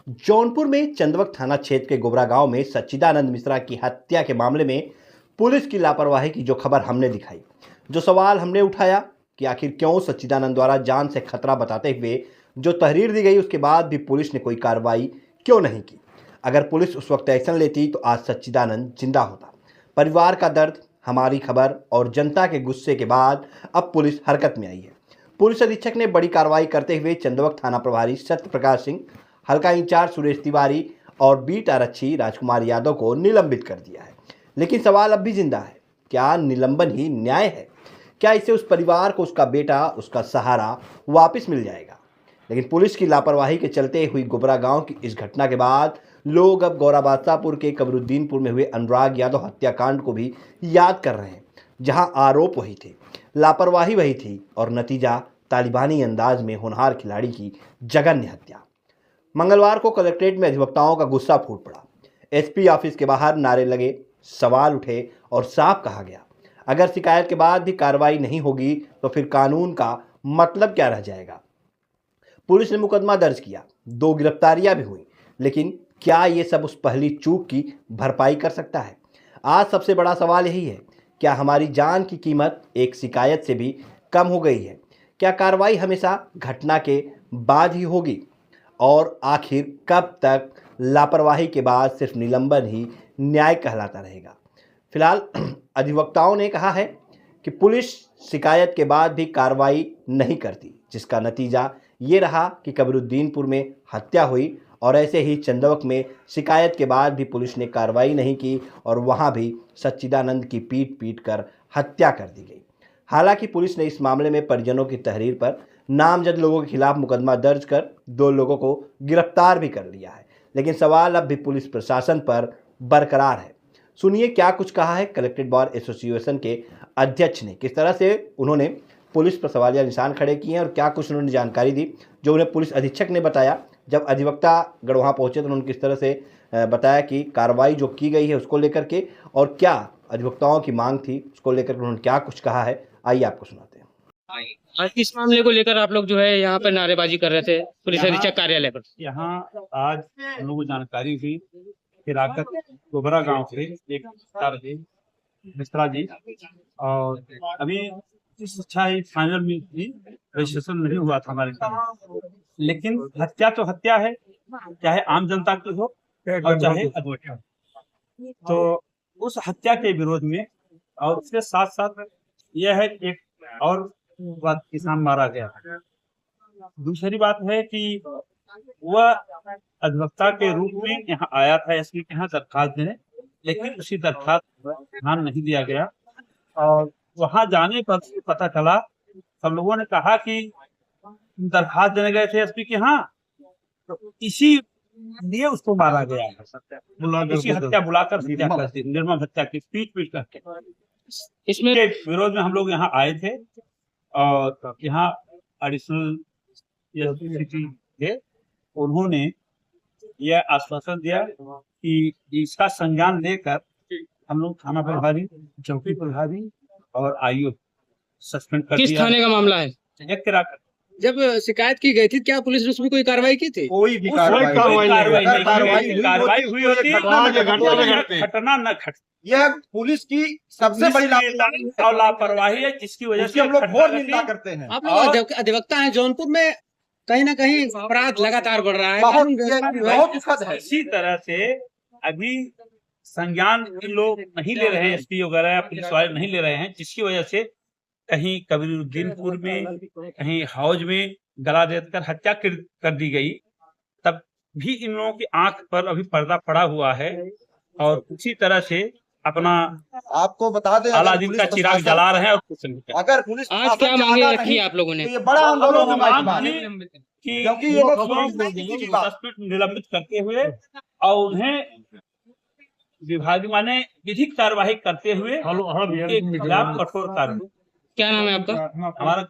जौनपुर में चंदवक थाना क्षेत्र के गोबरा गांव में सच्चिदानंद मिश्रा की हत्या के मामले में पुलिस की लापरवाही की जो खबर हमने दिखाई, जो सवाल हमने उठाया कि आखिर क्यों सच्चिदानंद द्वारा जान से खतरा बताते हुए जो तहरीर दी गई उसके बाद भी पुलिस ने कोई कार्रवाई क्यों नहीं की। अगर पुलिस उस वक्त एक्शन लेती तो आज सच्चिदानंद जिंदा होता। परिवार का दर्द, हमारी खबर और जनता के गुस्से के बाद अब पुलिस हरकत में आई है। पुलिस अधीक्षक ने बड़ी कार्रवाई करते हुए चंदवक थाना प्रभारी सत्य प्रकाश सिंह, हल्का इंचार्ज सुरेश तिवारी और बीट आरक्षी राजकुमार यादव को निलंबित कर दिया है। लेकिन सवाल अब भी जिंदा है, क्या निलंबन ही न्याय है? क्या इससे उस परिवार को उसका बेटा, उसका सहारा वापस मिल जाएगा? लेकिन पुलिस की लापरवाही के चलते हुई गोबरा गांव की इस घटना के बाद लोग अब गौरा बादशाहपुर के कबरुद्दीनपुर में हुए अनुराग यादव हत्याकांड को भी याद कर रहे हैं, जहां आरोप वही थे, लापरवाही वही थी और नतीजा तालिबानी अंदाज में होनहार खिलाड़ी की जघन्य हत्या। मंगलवार को कलेक्ट्रेट में अधिवक्ताओं का गुस्सा फूट पड़ा। एसपी ऑफिस के बाहर नारे लगे, सवाल उठे और साफ कहा गया, अगर शिकायत के बाद भी कार्रवाई नहीं होगी तो फिर कानून का मतलब क्या रह जाएगा। पुलिस ने मुकदमा दर्ज किया, 2 गिरफ्तारियां भी हुई, लेकिन क्या ये सब उस पहली चूक की भरपाई कर सकता है? आज सबसे बड़ा सवाल यही है, क्या हमारी जान की कीमत एक शिकायत से भी कम हो गई है? क्या कार्रवाई हमेशा घटना के बाद ही होगी? और आखिर कब तक लापरवाही के बाद सिर्फ निलंबन ही न्याय कहलाता रहेगा? फिलहाल अधिवक्ताओं ने कहा है कि पुलिस शिकायत के बाद भी कार्रवाई नहीं करती, जिसका नतीजा ये रहा कि कबरुद्दीनपुर में हत्या हुई और ऐसे ही चंदवक में शिकायत के बाद भी पुलिस ने कार्रवाई नहीं की और वहां भी सच्चिदानंद की पीट कर हत्या कर दी गई। हालांकि पुलिस ने इस मामले में परिजनों की तहरीर पर नामजद लोगों के खिलाफ मुकदमा दर्ज कर 2 लोगों को गिरफ्तार भी कर लिया है, लेकिन सवाल अब भी पुलिस प्रशासन पर बरकरार है। सुनिए क्या कुछ कहा है कलेक्ट्रेट बार एसोसिएशन के अध्यक्ष ने, किस तरह से उन्होंने पुलिस पर सवालिया निशान खड़े किए हैं और क्या कुछ उन्होंने जानकारी दी जो उन्हें पुलिस अधीक्षक ने बताया। जब अधिवक्ता गढ़ वहाँ पहुँचे तो उन्होंने किस तरह से बताया कि कार्रवाई जो की गई है उसको लेकर के और क्या अधिवक्ताओं की मांग थी उसको लेकर उन्होंने क्या कुछ कहा है, आइए आपको सुनाते हैं। आज इस मामले को लेकर आप लोग जो है यहाँ पर नारेबाजी कर रहे थे पुलिस अधीक्षक कार्यालय पर। यहाँ आज हम लोगों को जानकारी हुई हिराकत गोबरा गांव से एक मिश्रा जी, और अभी शिक्षा ही फाइनल में थी, रजिस्ट्रेशन नहीं हुआ था हमारे साथ, लेकिन हत्या तो हत्या है, चाहे आम जनता की हो और चाहे अधवटा। तो उस हत्या के विरोध में और उसके साथ साथ यह है एक और बात, किसान मारा गया। दूसरी बात है कि वह अधिवक्ता के रूप में यहाँ आया था एसपी के यहाँ दरखास्त देने, लेकिन उसी दरखास्त पर ध्यान नहीं दिया गया और वहां जाने पर पता चला, सब लोगों ने कहा कि दरखास्त देने गए थे एसपी के यहाँ, तो इसी लिए उसको मारा गया है, उसी हत्या बुलाकर हत्या कर दी, निर्मम हत्या की पीट करके। इसमें विरोध में हम लोग यहाँ आए थे और यहाँ एडिशनल थे, उन्होंने यह आश्वासन दिया कि इसका संज्ञान लेकर हम लोग थाना प्रभारी, चौकी प्रभारी और आईओ सस्पेंड कर दिया। किस थाने का मामला है? जब शिकायत की गई थी क्या पुलिस ने उसमें कोई कार्रवाई की थी? कोई भी कार्रवाई हुई होती, घटना न घट, यह पुलिस की सबसे बड़ी लापरवाही है, जिसकी वजह से हम लोग घोर निंदा करते हैं। आप लोग अधिवक्ता हैं, जौनपुर में कहीं ना कहीं अपराध लगातार बढ़ रहा है, बहुत दुखद है। इसी तरह से अभी संज्ञान लोग नहीं ले रहे हैं, एसपी वगैरह पुलिस वाले नहीं ले रहे हैं, जिसकी वजह से कहीं कबरुद्दीनपुर में, कहीं हौज में गला देकर हत्या कर दी गई। तब भी इन लोगों की आंख पर अभी पर्दा पड़ा हुआ है और उसी तरह से अपना आपको बता दें, अलादीन का चिराग जला रहे हैं और कुछ नहीं। अगर पुलिस आज क्या मांगे रखी आप लोगों ने? तो ये बड़ा आंदोलन होगा, क्योंकि ये लोग निलंबित करते हुए और उन्हें विभाग माने विधिक कार्यवाही करते हुए खिलाफ कठोर कार्रवाई। क्या नाम है आपका? हमारा